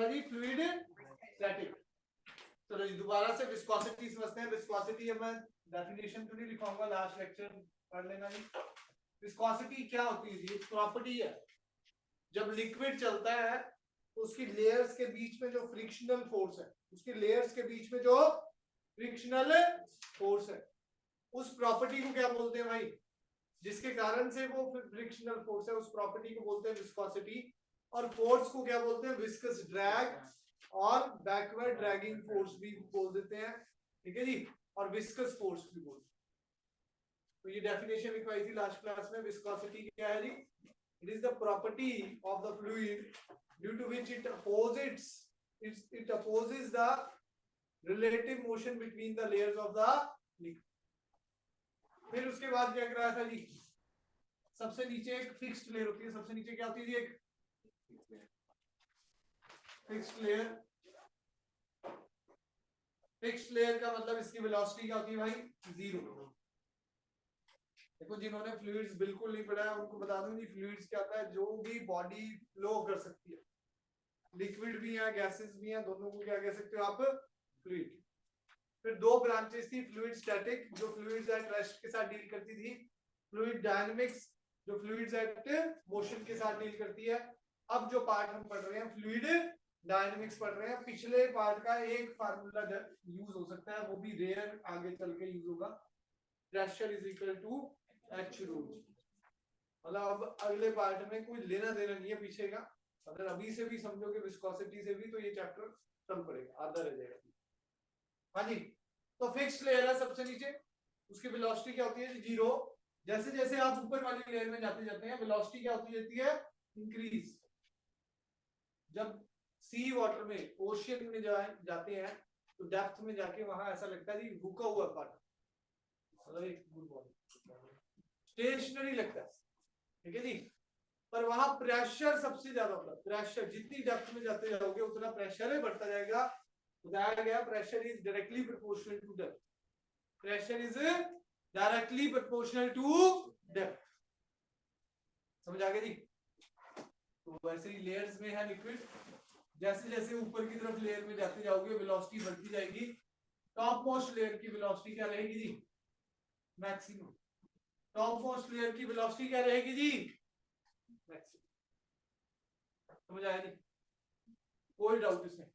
था जी fluid static. चलो जी दोबारा से विस्कोसिटी समझते हैं। विस्कोसिटी अब मैं डेफिनेशन तो नहीं लिखाऊंगा, लास्ट लेक्चर पढ़ लेना जी। विस्कोसिटी क्या होती है जी? एक प्रॉपर्टी है, जब लिक्विड चलता है तो उसकी लेयर्स के बीच में जो फ्रिक्शनल फोर्स है, उसकी लेयर्स के बीच में जो फ्रिक्शनल फोर्स है, उस प्रॉपर्टी को क्या बोलते हैं भाई? जिसके कारण से वो फ्रिक्शनल फोर्स है, उस प्रॉपर्टी को बोलते हैं विस्कोसिटी। और फोर्स को क्या बोलते हैं? विस्कस ड्रैग और बैकवर्ड ड्रैगिंग फोर्स भी बोल देते हैं, ठीक है जी, और विस्कस फोर्स भी बोलते हैं। तो ये डेफिनेशन लिखवाई थी लास्ट क्लास में। विस्कोसिटी क्या है जी? It is the property of the fluid due to which it opposes the relative motion between the layers of the liquid। फिर उसके बाद क्या कराया था जी? सबसे नीचे एक फिक्स्ड लेयर होती है। सबसे नीचे क्या होती है जी? एक फिक्स्ड लेयर। फिक्स्ड लेयर का मतलब इसकी वेलोसिटी क्या होती है भाई? जीरो। देखो जिन्होंने फ्लूइड्स बिल्कुल नहीं पढ़ा है उनको बता दूं जी, फ्लूइड्स क्या होता है? जो भी बॉडी फ्लो कर सकती है, लिक्विड भी है गैसेस भी हैं, दोनों को क्या कह सकते हो आप? फ्लूइड। फिर दो ब्रांचेस थी, फ्लूइड स्टैटिक जो फ्लूइड्स एट रेस्ट के साथ डील करती थी, फ्लूइड डायनेमिक्स जो फ्लूइड्स एट मोशन के साथ डील करती है। अब जो पार्ट हम पढ़ रहे हैं फ्लूइड डायनेमिक्स पढ़ रहे हैं। पिछले पार्ट का एक फार्मूला यूज हो सकता है, वो भी रेयर आगे चल के यूज होगा। Pressure is equal to H rho. मतलब अब अगले पार्ट में कोई लेना देना नहीं है पीछे का। अगर अभी से भी समझोगे विस्कोसिटी से भी तो ये चैप्टर चल पड़ेगा, आधा रह जाएगा। हाँ जी, तो फिक्स्ड लेयर है सबसे नीचे, उसकी वेलोसिटी क्या होती है? जीरो। जैसे जैसे आप ऊपर वाली लेयर में जाते जाते हैं वेलोसिटी क्या होती जाती है? इंक्रीज। जब सी वाटर में, ओशियन में जाते हैं तो डेप्थ में जाके वहां ऐसा लगता है जी रुका हुआ पार्ट, मतलब एक स्टेशनरी लगता है, ठीक है जी। पर वहां प्रेशर सबसे ज्यादा होता है। प्रेशर जितनी डेप्थ में जाते जाओगे उतना प्रेशर बढ़ता जाएगा। बताया गया pressure is directly proportional to depth. Pressure is directly proportional to depth. समझ आ गया जी? तो वैसे ही लेयर्स में है लिक्विड, जैसे जैसे ऊपर की तरफ लेयर में जाते जाओगे वेलोसिटी बढ़ती जाएगी। टॉप मोस्ट लेयर की वेलोसिटी क्या रहेगी जी? मैक्सिमम। टॉप मोस्ट लेयर की वेलोसिटी क्या रहेगी जी? मैक्सिमम। समझ आया जी? कोई डाउट इसमें?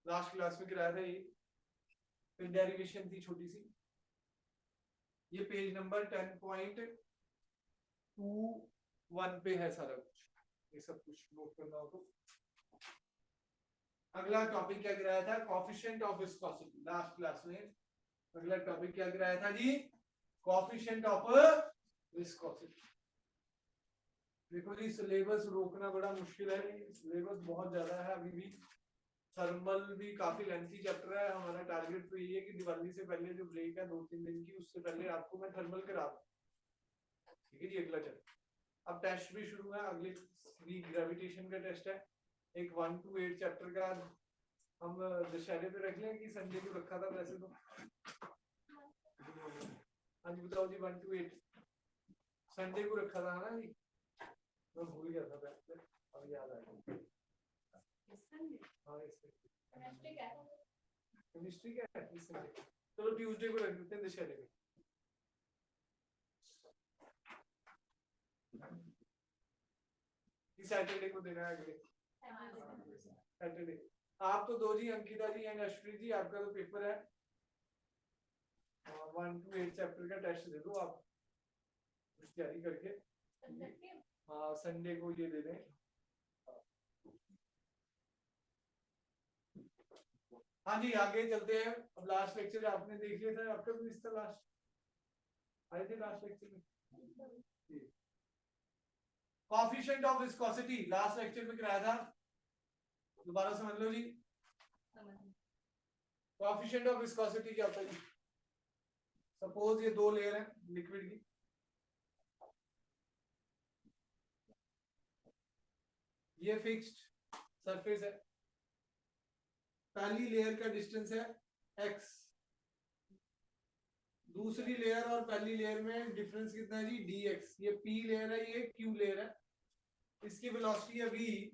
लास्ट क्लास में कराया था ये, फिर डेरिवेशन थी छोटी सी। ये पेज नंबर 10.21 पे है सारा कुछ, ये सब कुछ नोट करना हो तो। अगला टॉपिक क्या कराया था? Coefficient of viscosity. Last class में अगला टॉपिक क्या कराया था जी? Coefficient of viscosity. देखो जी सिलेबस रोकना बड़ा मुश्किल है, सिलेबस बहुत ज्यादा है अभी भी। थर्मल भी काफी लेंथी चैप्टर है। हमारा टारगेट तो ये है कि दिवाली से पहले जो ब्रेक है 2-3 दिन की, उससे पहले आपको मैं थर्मल करा दूं, ठीक है जी। अगला चैप्टर अब टेस्ट भी शुरू है, अगले वीक ग्रेविटेशन का टेस्ट है। एक 1 to 8 चैप्टर का हम दशहरे पे रख लें कि संडे को रखा था वैसे तो? हाँ जी बताओ जी, 1 to 8 संडे को रखा था ना जी? मैं भूल गया था वैसे, अब याद आ गया। हाँ केमिस्ट्री क्या है इस संडे? चलो ट्यूसडे को रख देते हैं दशहरे में। सैटरडे को देना है अगले सैटरडे। आप तो दो जी, अंकिता जी एंड अश्विनी जी आपका तो पेपर है। 1 to 8 चैप्टर का टेस्ट दे दो आप कुछ तैयारी करके। हाँ संडे को ये दे दें। हाँ जी आगे चलते हैं। अब लास्ट लेक्चर आपने देख लिया था, आपका भी इसका लास्ट आए थे लास्ट लेक्चर में। Coefficient of viscosity last lecture में कराया था, दोबारा समझ लो जी। कोएफिशिएंट ऑफ विस्कोसिटी क्या होता है जी? सपोज ये दो लेयर है लिक्विड की, ये फिक्स्ड सरफेस है, पहली लेयर का डिस्टेंस है x, दूसरी लेयर और पहली लेयर में डिफरेंस कितना है जी? dx। ये p लेयर है, ये q लेयर है। इसकी वेलोसिटी है v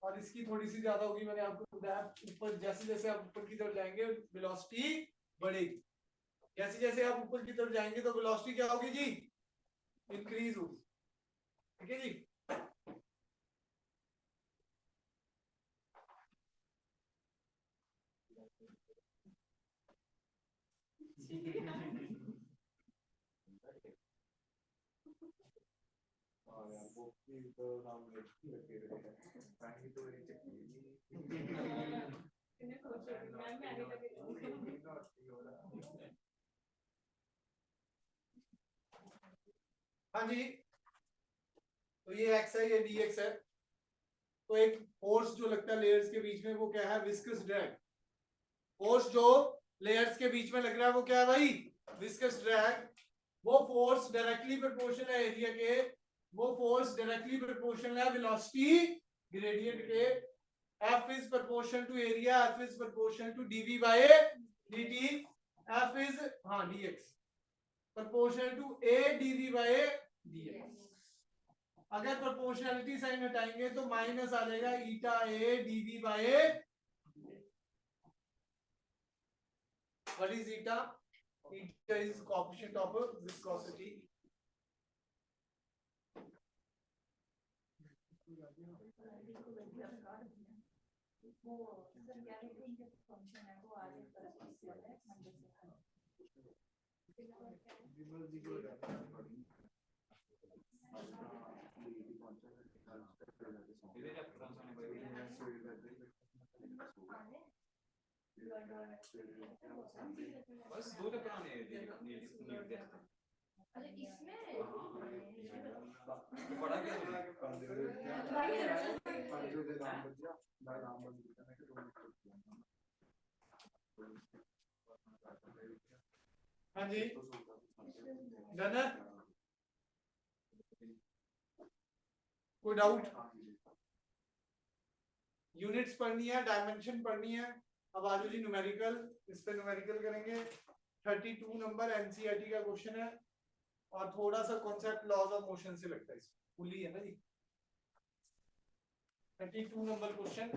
और इसकी थोड़ी सी ज्यादा होगी। मैंने आपको बताया ऊपर जैसे जैसे आप ऊपर की तरफ जाएंगे वेलोसिटी बढ़ेगी, जैसे जैसे आप ऊपर की तरफ जाएंगे तो वेलोसिटी क्या होगी जी, इंक्रीज होगी। ठीक है जी। हाँ जी, तो ये x है, ये dx है। तो एक फोर्स जो लगता है लेयर्स के बीच में वो क्या है, विस्कस ड्रैग। फोर्स जो लेयर्स के बीच में लग रहा है वो क्या है भाई, विस्कस ड्रैग। वो फोर्स डायरेक्टली प्रोपोर्शनल है एरिया के, वो फोर्स डायरेक्टली प्रोपोर्शनल है वेलोसिटी ग्रेडियंट के। F is proportional to area, F is proportional to dv by dt, F is हाँ dx proportional to a dv by dx। अगर proportionality sign हटाएंगे तो minus आ जाएगा ईटा ए dv by what is eta? Eta is coefficient of viscosity। वो sir क्या कहते हैं इनके फंक्शन है वो आज एक तरफ इस वाले मंडे से बस दो चैप्टर आने हैं अरे इसमें बड़ा क्या हाँ जी डन है, कोई डाउट? यूनिट्स पढ़नी है, डायमेंशन पढ़नी है। अब आज जी न्यूमेरिकल, इस पे न्यूमेरिकल करेंगे। 32 नंबर एनसीईआरटी का क्वेश्चन है और थोड़ा सा कॉन्सेप्ट लॉज ऑफ मोशन से लगता है, इसमें फुली है ना जी। 32 नंबर क्वेश्चन,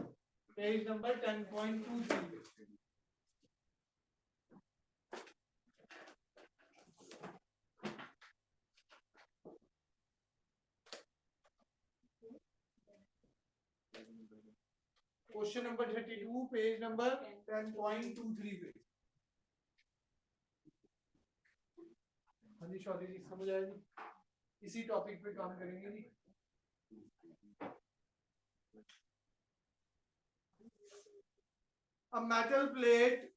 पेज नंबर 10.23 पे। क्वेश्चन नंबर 32 पेज नंबर 10.23 पे। हाँ जी शौर्य जी समझ आया जी, इसी टॉपिक पे काम करेंगे जी। A metal plate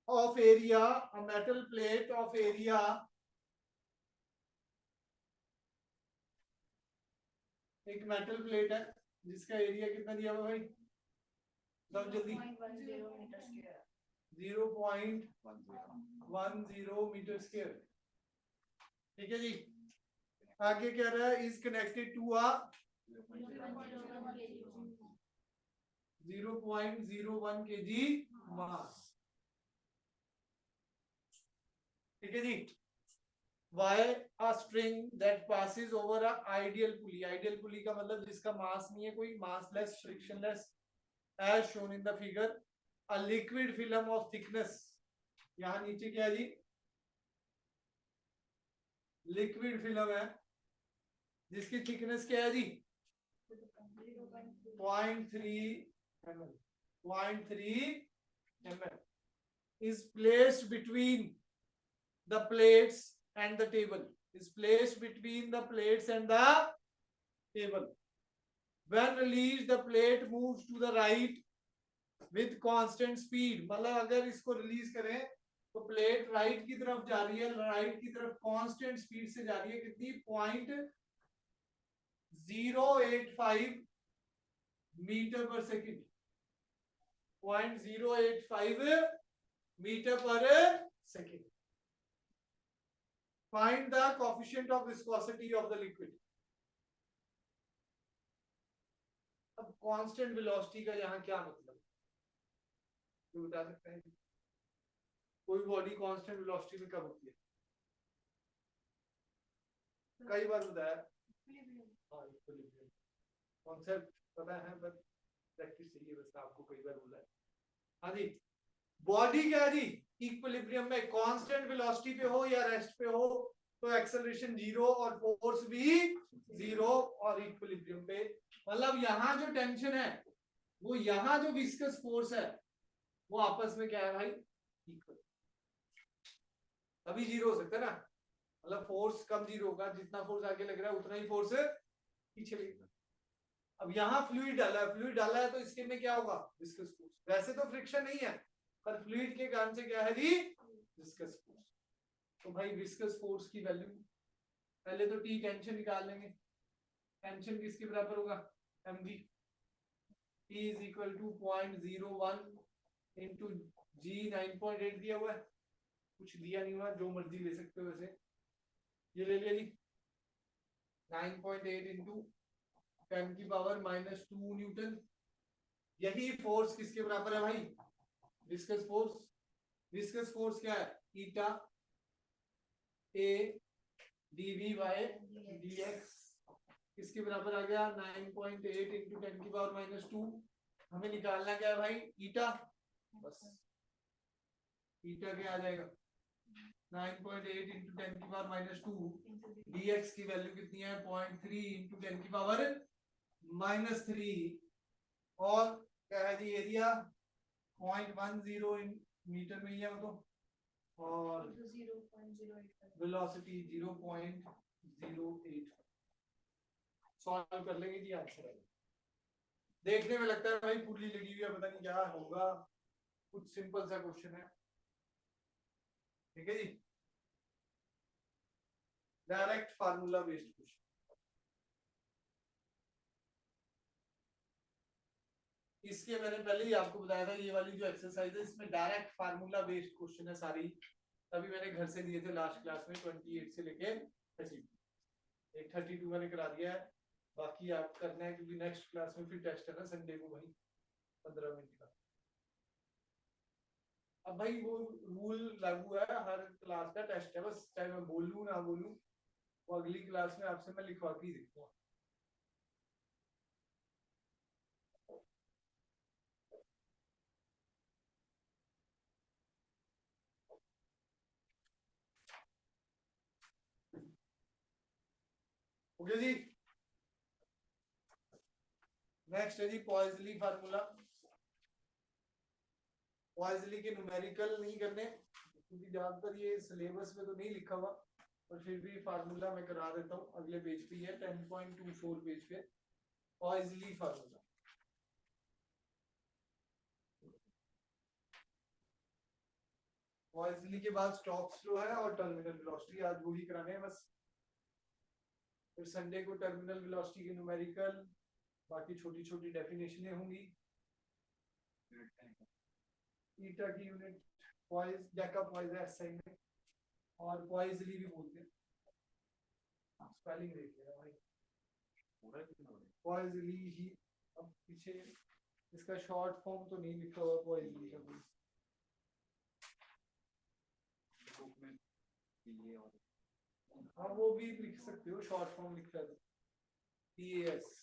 of area, a metal plate of area एक मेटल प्लेट है जिसका एरिया कितना दिया हुआ भाई, सब जल्दी 0.10 मीटर स्क्वायर। ठीक है जी। आगे कह रहा है is connected to a 0.01 kg mass. ठीक है जी। Why a string that passes over a ideal pulley, ideal pulley का मतलब जिसका मास नहीं है कोई, massless frictionless, as shown in the figure, a liquid film of thickness, यहाँ नीचे क्या है जी, लिक्विड फिल्म है जिसकी थिकनेस क्या है जी 0.3 mm is placed between the plates and the table, is placed between the plates and the table. When released the plate moves to the right with constant speed। मतलब अगर इसको release करें तो plate right की तरफ जा रही है, राइट की तरफ कांस्टेंट स्पीड से जा रही है, कितनी 0.085 मीटर पर सेकंड, 0.085 मीटर पर second. Find the coefficient of viscosity of the liquid। अब कांस्टेंट वेलोसिटी का यहाँ क्या मतलब, तो बता सकते हैं? कोई बॉडी कांस्टेंट वेलोसिटी में कब होती है? कई बार बताया। हाँ इक्विलिब्रियम। कॉन्सेप्ट पता है बस प्रैक्टिस चाहिए, बस आपको कई बार बोला है। हाँ जी, बॉडी क्या है जी, इक्विलिब्रियम में कांस्टेंट वेलोसिटी पे हो या रेस्ट पे हो तो एक्सेलरेशन जीरो और फोर्स भी जीरो, और इक्विलिब्रियम पे मतलब यहाँ जो टेंशन है वो यहाँ जो विस्कस फोर्स है वो आपस में क्या है भाई, इक्वल, अभी जीरो हो सकता है ना, मतलब फोर्स कम जीरो होगा, जितना फोर्स आगे लग रहा है उतना ही फोर्स पीछे लगेगा। अब यहाँ फ्लूइड डाला है तो इसके में क्या होगा, विस्कस फोर्स, वैसे तो फ्रिक्शन नहीं है पर फ्लूइड के कारण से क्या है जी, विस्कस फोर्स। तो भाई विस्कस फोर्स की वैल्यू पहले तो टी टेंशन निकाल लेंगे, टेंशन किसके बराबर होगा, mg, T is equal to 0.01 into g 9.8 दिया हुआ है, कुछ दिया नहीं हुआ, जो मर्जी ले सकते हो वैसे, ये ले लिया जी 9.8 इंटू 10 की पावर -2 न्यूटन। यही फोर्स किसके बराबर है भाई, विस्कस फोर्स। विस्कस फोर्स क्या है, ईटा ए dv बाय dx किसके बराबर आ गया, 9.8 इंटू 10 की पावर -2। हमें निकालना क्या है भाई, ईटा, बस ईटा क्या आ जाएगा 9.8 इंटू 10 की पावर -2, dx की वैल्यू कितनी है 0.3 इंटू 10 की पावर -3, और क्या है जी एरिया 0.10 मीटर में ही है वो तो, और वेलोसिटी 0.08। सॉल्व कर लेंगे जी, आंसर है। देखने में लगता है भाई पुरली लगी हुई है, पता नहीं क्या होगा, कुछ सिंपल सा क्वेश्चन है, ठीक है जी, डायरेक्ट फार्मूला बेस्ड क्वेश्चन। इसके मैंने पहले ही आपको बताया था, ये वाली जो एक्सरसाइज है इसमें डायरेक्ट फार्मूला बेस्ड क्वेश्चन है सारी, तभी मैंने घर से दिए थे लास्ट क्लास में 28 से लेके 32, एक 32 मैंने करा दिया है, बाकी आप करना है क्योंकि नेक्स्ट क्लास में फिर टेस्ट है ना संडे को भाई 15 मिनट का। अब भाई वो रूल लागू है, हर क्लास का टेस्ट है, बस चाहे मैं बोल लूं ना बोलूं, वो अगली क्लास में आपसे मैं लिखवा के ही देखूंगा। ओके जी, नेक्स्ट है जी पॉइजली फार्मूला। पॉइजली के न्यूमेरिकल नहीं करने क्योंकि ज्यादातर ये सिलेबस में तो नहीं लिखा हुआ, पर फिर भी फार्मूला मैं करा देता हूँ, अगले पेज पे है 10.24 पेज पे पॉइजली फार्मूला। पॉइजली के बाद स्टोक्स लॉ है और टर्मिनल वेलोसिटी, आज वो ही कराने हैं बस, फिर संडे को टर्मिनल वेलोसिटी के न्यूमेरिकल, बाकी छोटी छोटी डेफिनेशनें होंगी। ईटा की यूनिट पॉइज, डेका पॉइज है एसआई में, और पॉइजली भी बोलते हैं, स्पेलिंग देख लेना भाई, पॉइजली ही। अब पीछे इसका शॉर्ट फॉर्म तो नहीं लिखा हुआ पॉइजली का कोई, हाँ वो भी लिख सकते हो, शॉर्ट फॉर्म लिख रहा था पीएस।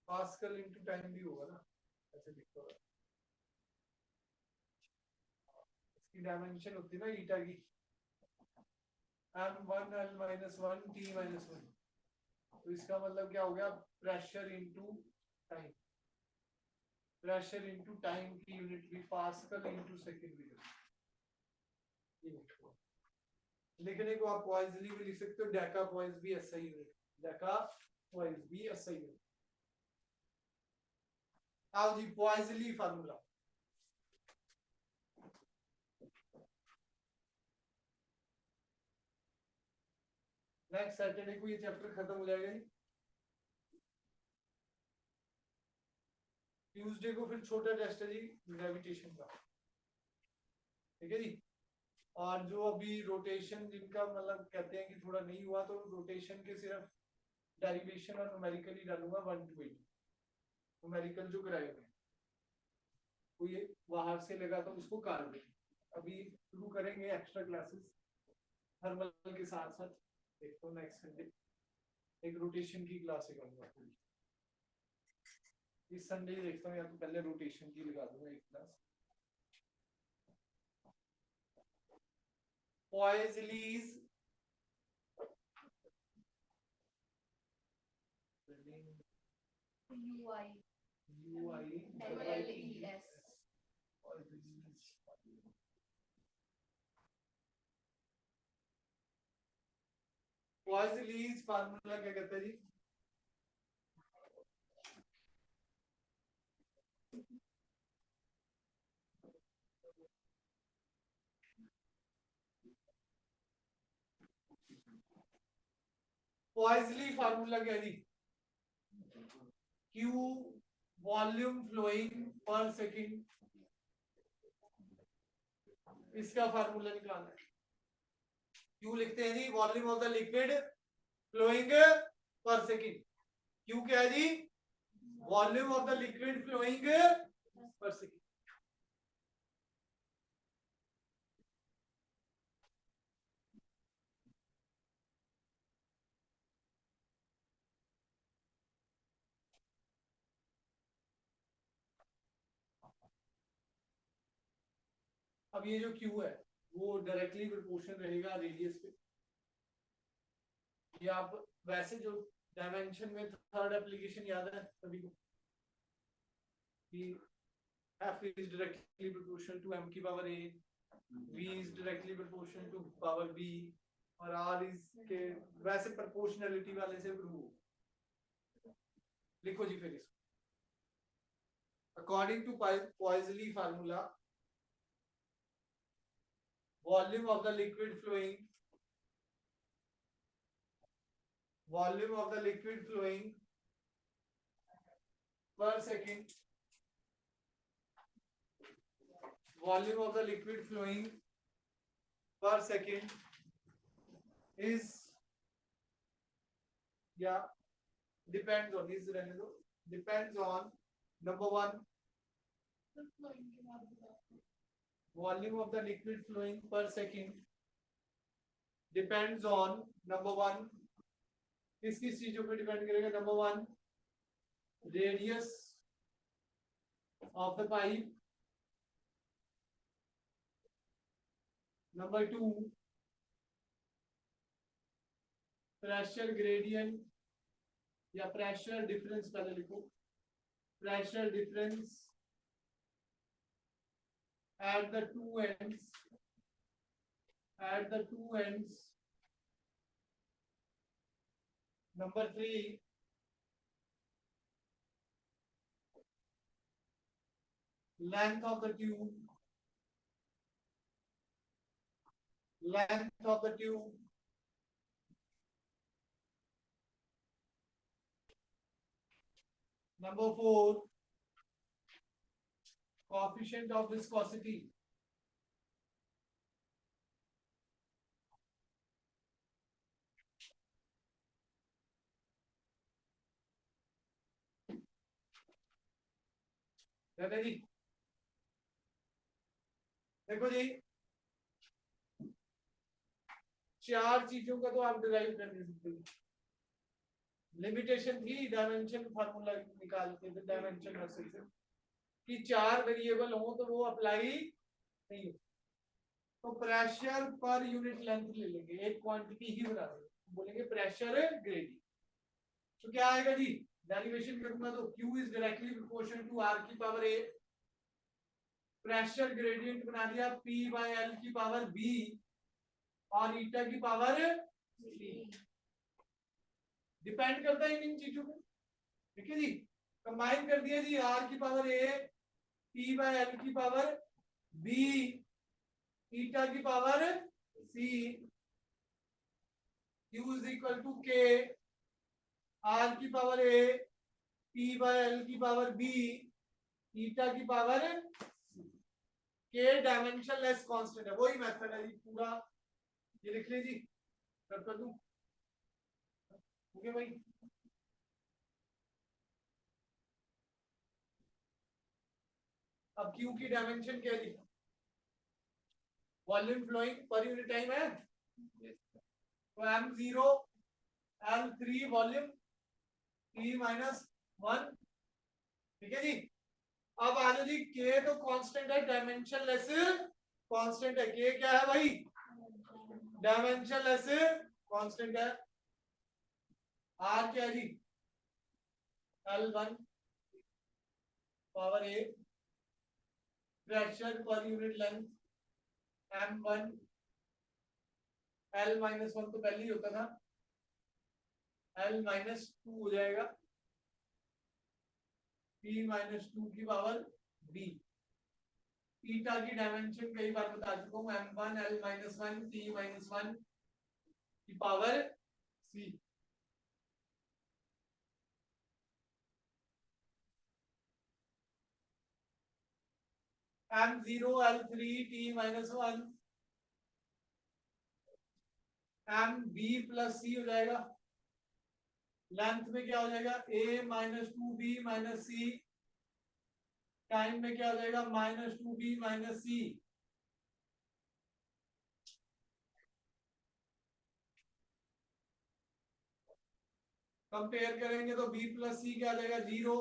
पास्कल इनटू टाइम भी होगा ना, ऐसे लिखा हुआ। इसकी डायमेंशन होती है ना ईटा की m1 l-1 t-1, तो इसका मतलब क्या हो गया, pressure into time, pressure into time की यूनिट भी पास्कल इनटू सेकंड भी लिखने को आप पॉइजली भी लिख सकते हो, डेका पॉइज भी ऐसा ही यूनिट, डेका पॉइज भी ऐसा ही यूनिट। आओ जी पॉइजली फार्मूला, नेक्स्ट सैटरडे को ये चैप्टर खत्म हो जाएगा जी, ट्यूसडे को फिर छोटा टेस्ट है जी ग्रेविटेशन का, ठीक है जी। और जो अभी रोटेशन जिनका मतलब कहते हैं कि थोड़ा नहीं हुआ, तो रोटेशन के सिर्फ डेरिवेशन और न्यूमेरिकल ही डालूंगा 1 to 8, न्यूमेरिकल जो कराए हुए कोई बाहर से लगा तो उसको काट दें। अभी शुरू करेंगे एक्स्ट्रा क्लासेस थर्मल के साथ साथ देखो नेक्स्ट संडे एक रोटेशन की क्लास लगाऊंगा पूरी। इस संडे ही देखता हूँ, या तो पहले रोटेशन की लगा दूंगा एक class. Poiseuille's UILLES Poiseuille's formula क्या कहता है जी? Poiseuille फार्मूला क्या है जी? Q volume flowing per second, इसका फार्मूला निकालना है। Q लिखते हैं जी volume of the liquid flowing per second. Q क्या है जी? Volume of the liquid flowing per second. अब ये जो Q है वो डायरेक्टली प्रोपोर्शनल रहेगा रेडियस पे। ये आप वैसे जो डायमेंशन में थर्ड एप्लीकेशन याद है सभी को कि F is directly proportional to m की power a, V is directly proportional to power b और R is के वैसे प्रोपोर्शनलिटी वाले से प्रूव। लिखो जी फिर इसको। According to Poiseuille formula, volume of the liquid flowing per second, volume of the liquid flowing per second is, yeah, depends on, is रहने दो, depends on number one, volume of the liquid flowing per second depends on number one, किस किस चीजों पे depend करेगा? Number one, radius of the pipe, number two, pressure gradient या pressure difference, पहले लिखो pressure difference at the two ends, number three, length of the tube, number four, coefficient of viscosity, जी देखो जी चार चीजों का तो आप डिराइव कर नहीं सकते। लिमिटेशन थी डायमेंशन फार्मूला निकालते थे, डायमेंशन वर्सेस कि चार वेरिएबल हो तो वो अप्लाई नहीं हो। तो प्रेशर पर यूनिट लेंथ ले लेंगे, एक क्वांटिटी ही बना देंगे, बोलेंगे प्रेशर ग्रेडियंट। तो क्या आएगा जी? डेरिवेशन करूंगा तो Q is directly proportional to R की पावर a, प्रेशर ग्रेडियंट बना दिया P बाय L की पावर B और ईटा की पावर C। डिपेंड करता है इन चीजों पे, ठीक है जी। कंबाइन कर दिया जी, R की power a, P by L की पावर B, ईटा की power C, Q is equal to K, R की power a, P by L की पावर B, ईटा की पावर K डायमेंशनलेस कांस्टेंट है। वही मेथड है जी पूरा, ये लिख लीजिए, कर दूं, ओके भाई। अब Q की डायमेंशन क्या है जी? Volume flowing per unit time है, तो M0 L3 volume T minus 1, ठीक है जी। अब आ जाओ जी, K तो कांस्टेंट है, डायमेंशनलेस कांस्टेंट है। K क्या है भाई? डायमेंशनलेस कांस्टेंट है। R क्या है जी? L1 power A, pressure per unit length M1, L minus 1 तो पहले ही होता था, L माइनस 2 हो जाएगा, P माइनस 2 की पावर B। थीटा की डायमेंशन कई बार बता चुका हूँ, M1 L minus 1 T minus 1 की power C। M0 L3 T minus 1 MB plus C हो जाएगा। लेंथ में क्या हो जाएगा? A minus 2B minus C। Time में क्या हो जाएगा? Minus 2B minus C। Compare करेंगे तो B प्लस C क्या आ जाएगा? 0।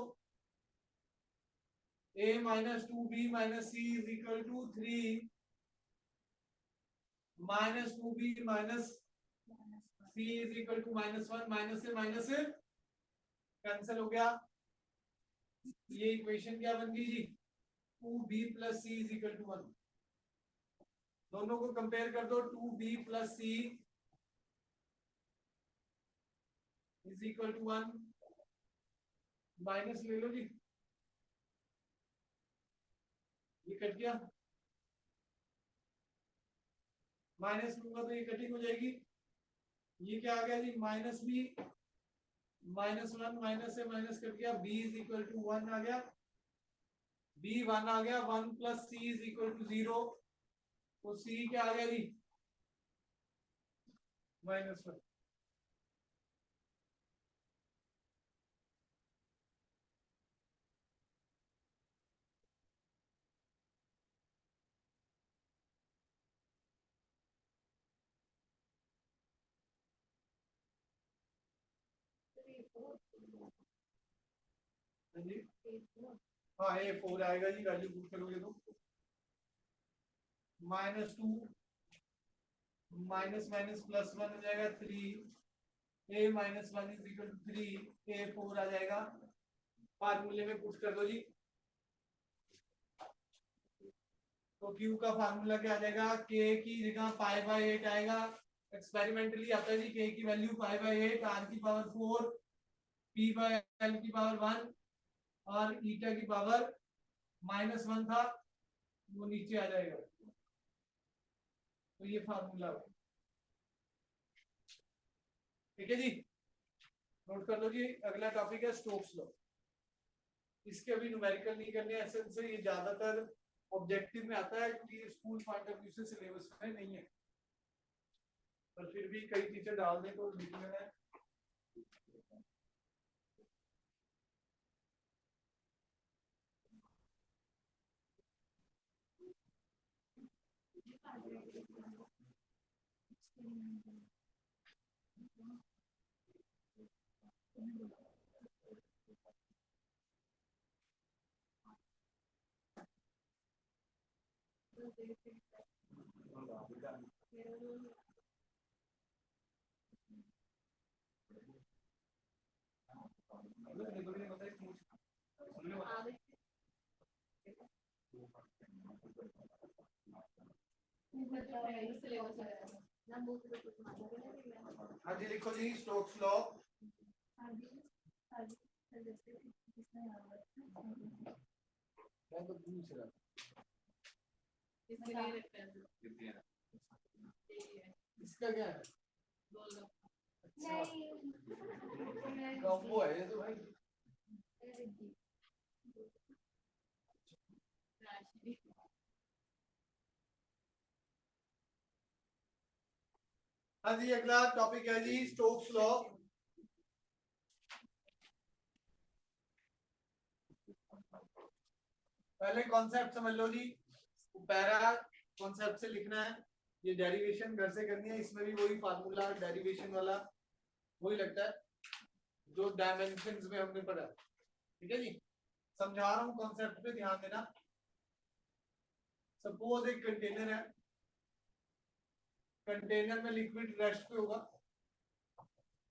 A minus 2B minus C is equal to 3 minus 2B minus C is equal to minus 1। Minus से minus cancel हो गया। ये इक्वेशन क्या बन गई जी? 2B plus C is equal to 1। दोनों को कंपेयर कर दो, 2B plus C is equal to 1। Minus ले लो जी, ये कट गया, माइनस लूंगा तो ये कटिंग हो जाएगी। ये क्या आ गया जी? माइनस B माइनस 1, माइनस से माइनस कट गया, B इज इक्वल टू 1 आ गया, B 1 आ गया, 1 plus C is equal to 0। तो C क्या आ गया जी? माइनस 1। हाँ A4 आएगा जी, वैल्यू पुट करोगे तो माइनस 2 माइनस माइनस प्लस 1 हो जाएगा 3। A minus 1 is equal to 3। A4 आ जाएगा, फार्मूले में पुट कर दो जी। तो Q का फार्मूला क्या आ जाएगा? K की जगह π/8 आएगा। एक्सपेरिमेंटली आता है जी, K की वैल्यू π/8, R की पावर 4, P/L की पावर 1 और ईटा की पावर माइनस 1 था, वो नीचे आ जाएगा। तो ये फार्मूला, ठीक है जी, नोट कर लो जी। अगला टॉपिक है स्टोक्स लॉ। इसके अभी न्यूमेरिकल नहीं करने, एसेंस से ये ज्यादातर ऑब्जेक्टिव में आता है क्योंकि स्कूल पॉइंट ऑफ व्यू से सिलेबस में नहीं है, पर फिर भी कई टीचर डाल दें तो लिखने में हाँ जी लिखो जी स्टोक्स लॉ। इसका क्या है? कॉम्बो है ये तो भाई। हाँ जी अगला टॉपिक है जी स्टोक्स लॉ। पहले कॉन्सेप्ट समझ लो जी, पैरा कॉन्सेप्ट से लिखना है। ये डेरिवेशन घर से करनी है, इसमें भी वही फार्मूला डेरिवेशन वाला वही लगता है जो डायमेंशंस में हमने पढ़ा। ठीक है जी, समझा रहा हूँ कॉन्सेप्ट पे ध्यान देना। सपोज एक कंटेनर है, कंटेनर में लिक्विड रेस्ट पे होगा,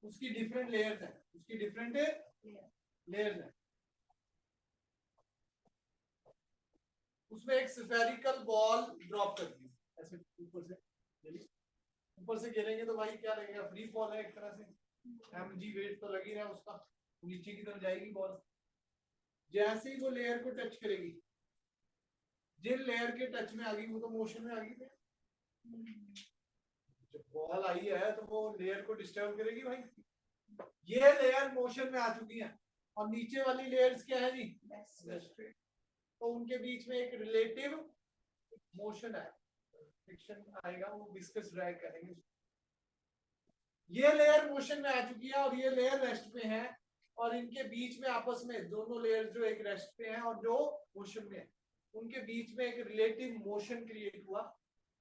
उसकी डिफरेंट लेयर्स है, उसकी डिफरेंट लेयर्स है। उसमें एक स्फेरिकल बॉल ड्रॉप कर दी ऐसे ऊपर से गिरेंगे तो भाई क्या लगेगा, फ्री फॉल है एक तरह से, mg वेट तो लग ही रहा है उसका, नीचे की तरफ जाएगी बॉल। जैसे ही वो लेयर को टच करेगी, जिन लेयर के टच में आ गई वो तो मोशन में आ गई, जब बॉल आई है तो वो लेयर को डिस्टर्ब करेगी भाई। ये लेयर मोशन में आ चुकी है और नीचे वाली लेयर्स क्या है जी, तो उनके बीच में एक रिलेटिव मोशन है, फ्रिक्शन आएगा, वो विस्कस ड्रैग करेंगे। ये लेयर मोशन में आ चुकी है और ये लेयर रेस्ट पे है, और इनके बीच में आपस में दोनों लेयर जो एक रेस्ट पे हैं और जो मोशन में है, उनके बीच में एक रिलेटिव मोशन क्रिएट हुआ।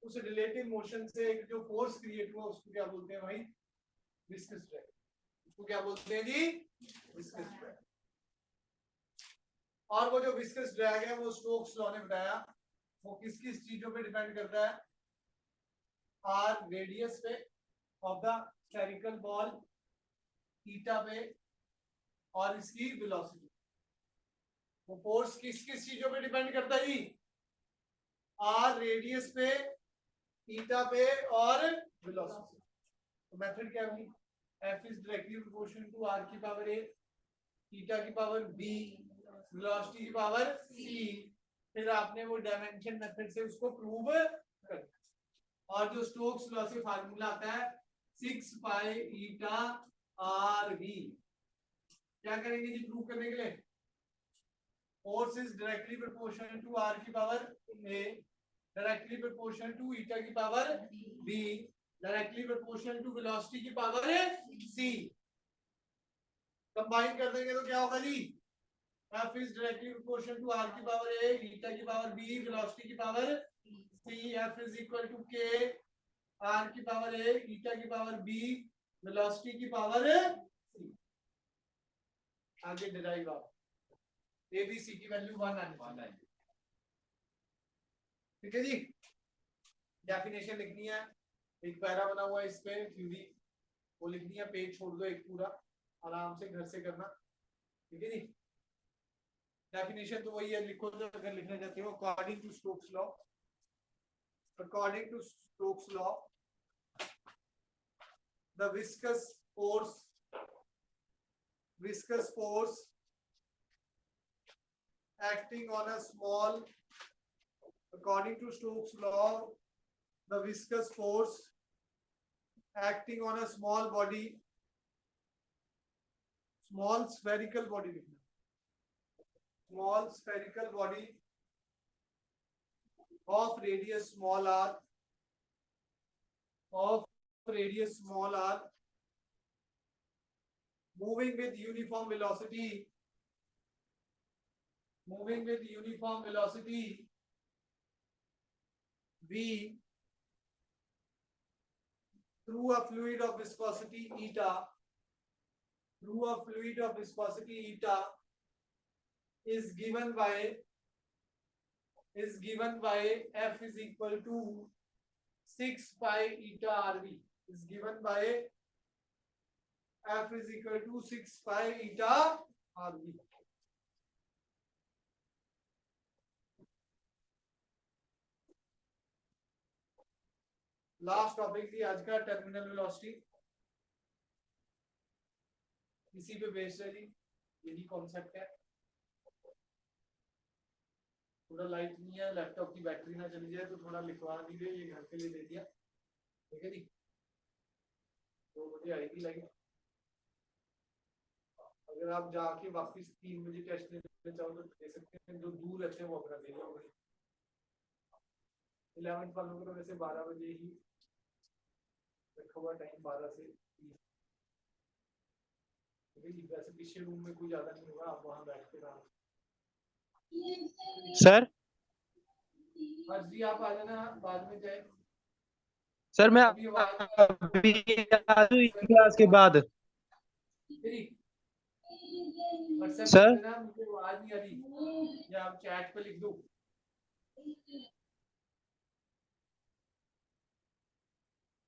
उस रिलेटिव मोशन से एक जो फोर्स क्रिएट हुआ उसको क्या बोलते हैं भाई, विस्कस ड्रैग। उसको क्या बोलते हैं जी, विस्कस ड्रैग। और वो जो विस्कस ड्रैग है वो स्टोक्स लॉ ने बताया, वो किस किस चीजों पे डिपेंड करता है, आर रेडियस पे of the spherical ball, theta पे, और इसकी वेलोसिटी। वो फोर्स किस किस चीजों पे डिपेंड करता है जी, आर रेडियस पे, थीटा पे और वेलोसिटी। तो मेथड क्या होगी, F is directly proportional to r की पावर a, थीटा की पावर b, वेलोसिटी की पावर c। फिर आपने वो डायमेंशन मेथड से उसको प्रूव कर, और जो स्टोक्स लॉ से फार्मूला आता है 6 पाई ईटा आर वी, क्या करेंगे जी प्रूव करने के लिए, force is directly proportional to r की power a, directly proportional to eta की power b, directly proportional to velocity की पावर c। कंबाइन कर देंगे तो क्या होगा जी, F is directly proportional to r की पावर a, ईटा की पावर b, वेलोसिटी की power c। F is equal to k, r की पावर a, ईटा की पावर b, वेलोसिटी की पावर c। आगे डिराइव आप a b c की value 1 आनी, ठीक है जी। डेफिनेशन लिखनी है, एक पैरा बना हुआ है इस पे थ्योरी, वो लिखनी है, पेज छोड़ दो एक पूरा, आराम से घर से करना, ठीक है जी। डेफिनेशन तो वही है, लिखो जो अगर लिखना चाहते हो, according to Stokes law, according to Stokes law the viscous force acting on a small, according to Stokes law, the viscous force acting on a small body, small spherical body, small spherical body of radius small r, of radius small r, moving with uniform velocity, moving with uniform velocity v through a fluid of viscosity eta, through a fluid of viscosity eta is given by F is equal to 6 pi eta rv, is given by F is equal to 6 pi eta rv। Last topic थी आज का, terminal velocity, इसी पे based है जी, यही concept है। थोड़ा light नहीं है, लैपटॉप की बैटरी ना चली जाए तो थोड़ा लिखवा दीजिए, ये घर के लिए दे दिया, ठीक है जी। 2 बजे आएगी लाइट, अगर आप जाके वापस 3 बजे टेस्ट लेने चाहो तो दे सकते हैं, जो दूर रहते हैं वो अपना दे लो। 11th वालों को तो वैसे 12 बजे ही रखा हुआ टाइम, 12 से 3। वैसे पीछे रूम में कोई ज्यादा नहीं होगा, आप वहां बैठ के रहो सर। बस जी, आप आ जाना बाद में जाए। सर मैं अभी आवाज अभी आ रही हूँ क्लास के बाद। मेरी व्हाट्सएप सर कर देना, मुझे आवाज नहीं आ रही, या आप चैट पे लिख दो।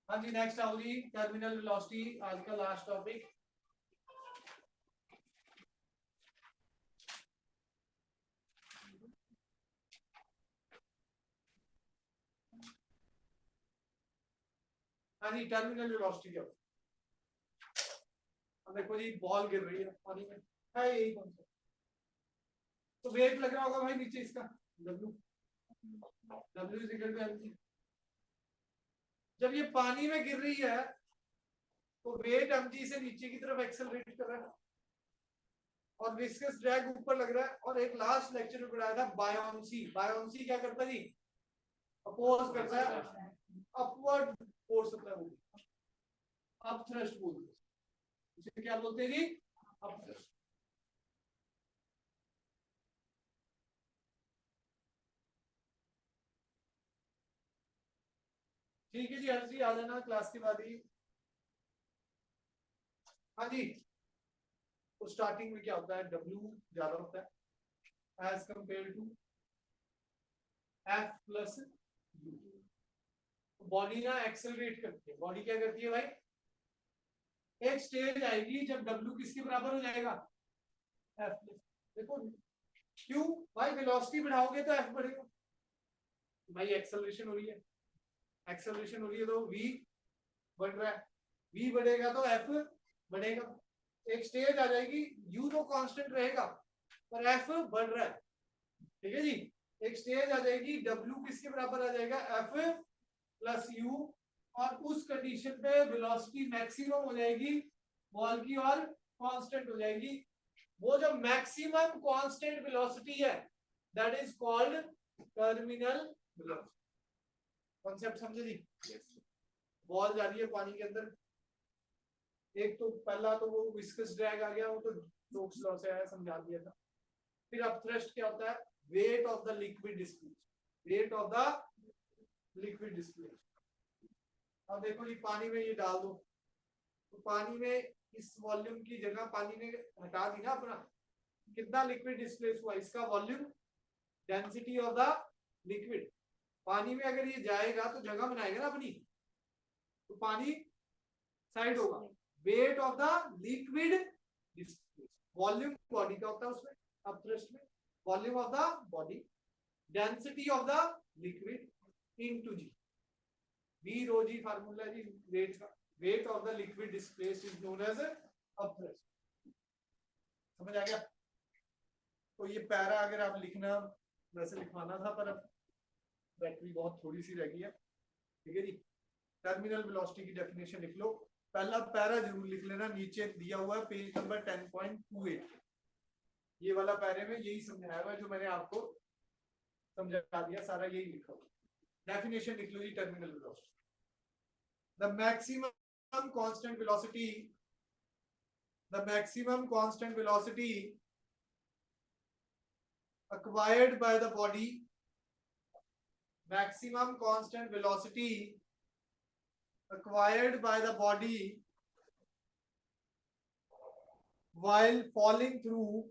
हाँ जी, नेक्स्ट आओ जी, टर्मिनल वेलोसिटी, आज का लास्ट टॉपिक। हाँ जी, टर्मिनल वेलोसिटी क्या होती है? अब देखो जी, बॉल गिर रही है पानी में, है यही कॉन्सेप्ट। तो वेट लग रहा होगा भाई नीचे इसका, W is equal to mc। जब ये पानी में गिर रही है तो वेट mg से नीचे की तरफ एक्सेलरेट कर रहा है, और विस्कस ड्रैग ऊपर लग रहा है। और एक लास्ट लेक्चर में पढ़ाया था बायोन्सी। बायोन्सी क्या करता है जी? अपोज करता है अपवर्ड फोर्स अप्लाई होगी, अप थ्रस्ट बोलते हैं उसे। क्या बोलते हैं जी? Up thrust. ठीक है जी, हर जी आ जाना क्लास के बाद ही। हाँ जी, तो स्टार्टिंग में क्या होता है, W ज्यादा होता है as compare to F plus U। Body ना एक्सेलरेट करती है। बॉडी क्या करती है भाई? एक स्टेज आएगी जब W किसके बराबर हो जाएगा? F plus. देखो क्यों भाई, वेलोसिटी बढ़ाओगे तो F बढ़ेगा भाई, एक्सेलरेशन हो रही है, एक्सेलरेशन हो रही है तो V बढ़ रहा है, V बढ़ेगा तो F बढ़ेगा। एक स्टेज आ जाएगी, U तो कांस्टेंट रहेगा पर F बढ़ रहा है, ठीक है जी। एक स्टेज आ जाएगी, W किसके बराबर आ जाएगा? F प्लस U, और उस कंडीशन पे वेलोसिटी मैक्सिमम हो जाएगी बॉल की और कांस्टेंट हो जाएगी। वो जो मैक्सिमम कांस्टेंट वेलोसिटी है that is called terminal velocity. Concept समझे जी? बॉल जा रही है पानी के अंदर, एक तो पहला तो वो विस्कस ड्रैग आ गया, वो तो स्टोक्स लॉ से आया, समझा दिया था। फिर अब थ्रस्ट क्या होता है? Wait of the liquid displace, wait of the liquid displace. अब देखो जी, पानी में ये डाल दो तो पानी में इस वॉल्यूम की जगह पानी ने हटा दी ना अपना, कितना लिक्विड डिस्प्लेस हुआ? इसका volume, density of the liquid. पानी में अगर ये जाएगा तो जगह बनाएगा ना अपनी, तो पानी साइड होगा। Weight of the liquid displace, volume body का होता है उसमें, अब थ्रस्ट में volume of the body, density of the liquid into g, V rho g formula जी वेट का। Weight of the liquid displaced is known as upthrust. समझ आ गया? तो ये पैरा अगर आप लिखना, वैसे लिखवाना था पर अब बैटरी बहुत थोड़ी सी रह गई है, ठीक है जी। टर्मिनल वेलोसिटी की डेफिनेशन लिख लो, पहला पैरा जरूर लिख लेना, नीचे दिया हुआ है पेज नंबर 10.28, ये वाला पैरे में यही समझाया हुआ है जो मैंने आपको समझा दिया, सारा यही लिखा हुआ। डेफिनेशन लिख लो जी terminal velocity. The maximum constant velocity, the maximum constant velocity acquired by the body, maximum constant velocity acquired by the body while falling through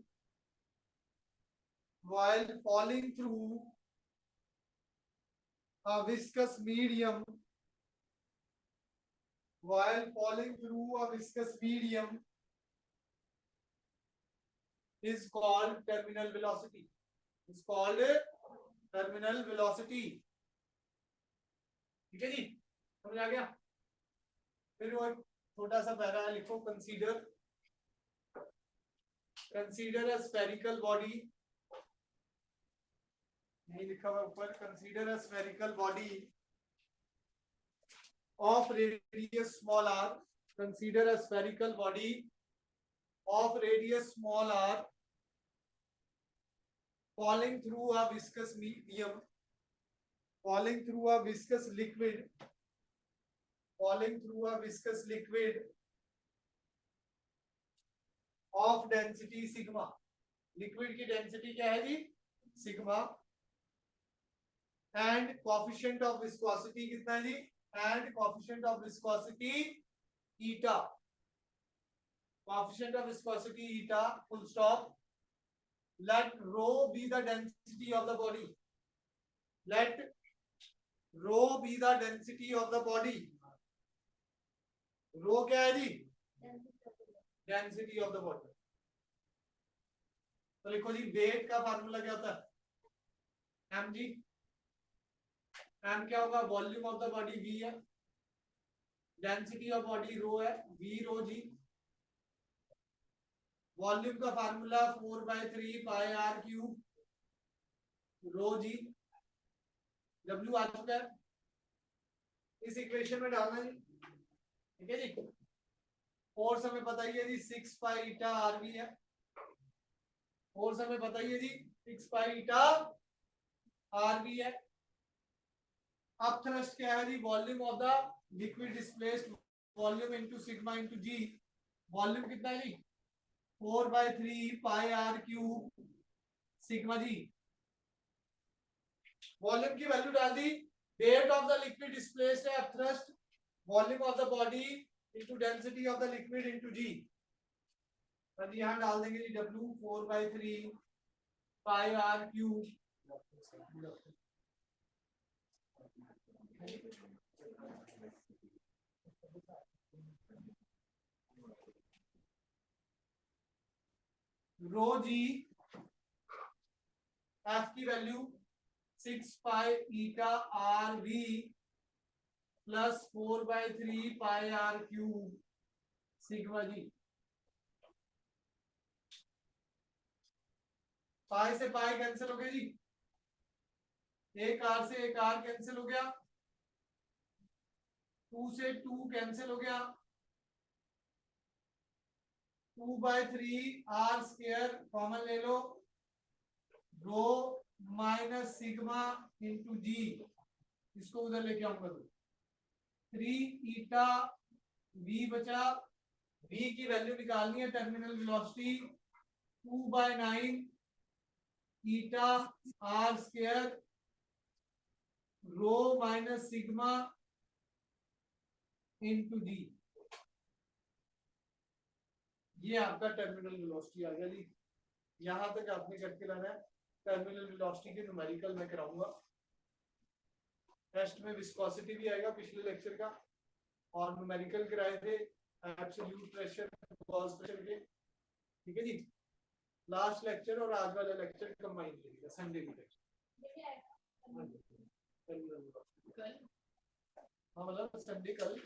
a viscous medium, while falling through a viscous medium is called terminal velocity, is called terminal velocity। ठीक है जी, समझ आ गया? फिर वो छोटा सा para लिखो, consider a spherical body, नहीं लिखा हुआ ऊपर, consider a spherical body of radius small r, consider a spherical body of radius small r falling through a viscous medium, falling through a viscous liquid, falling through a viscous liquid of density sigma। Liquid की density क्या है जी? Sigma. And coefficient of viscosity कितना है जी? and coefficient of viscosity eta. Coefficient of viscosity eta, full stop. Let rho be the density of the body. Let rho be the density of the body. Rho क्या है जी? Density of the body. तो लिखो जी weight का formula क्या होता है? M G. M क्या होगा? Volume of the body V है, डेंसिटी ऑफ बॉडी रो है, वी रो जी. वॉल्यूम का formula 4/3 pi R cube rho g. W आ चुका है, इस इक्वेशन में डालना जी. ठीक है जी. फोर्स हमें पता ही है जी 6 पाई ईटा आर वी है. फोर्स हमें पता ही है जी 6 पाई ईटा आर वी है. अब थ्रस्ट क्या है जी? Volume of the liquid displaced, volume into sigma into g. Volume कितना है जी? 4/3 pi R cube sigma g. Volume की वैल्यू डाल दी. Weight of the liquid displaced है thrust, volume of the body into density of the liquid into g. तो यहां डाल देंगे जी W 4/3 pi R cube. Rho g F की value 6 pi eta R V plus 4/3 pi R cube sigma जी. पाई से pi cancel हो गया जी. एक आर से एक आर कैंसिल हो गया. 2 से 2 कैंसिल हो गया. 2/3 आर स्क्वायर कॉमन ले लो. Rho minus sigma into g, इसको उधर लेके आऊंगा तो 3 ईटा वी बचा. वी की वैल्यू निकालनी है, terminal velocity 2/9 eta R square rho minus sigma into g. ये आपका टर्मिनल वेलोसिटी आ गया जी. यहां तक आपने करके लाना है. टर्मिनल वेलोसिटी के न्यूमेरिकल में कराऊंगा. टेस्ट में विस्कोसिटी भी आएगा पिछले लेक्चर का, और न्यूमेरिकल कराए थे एब्सोल्यूट प्रेशर, गॉस प्रेशर के. ठीक है जी. लास्ट लेक्चर और आज वाला लेक्चर कंबाइन करिएगा संडे को लेक्चर. हाँ मतलब संडे कल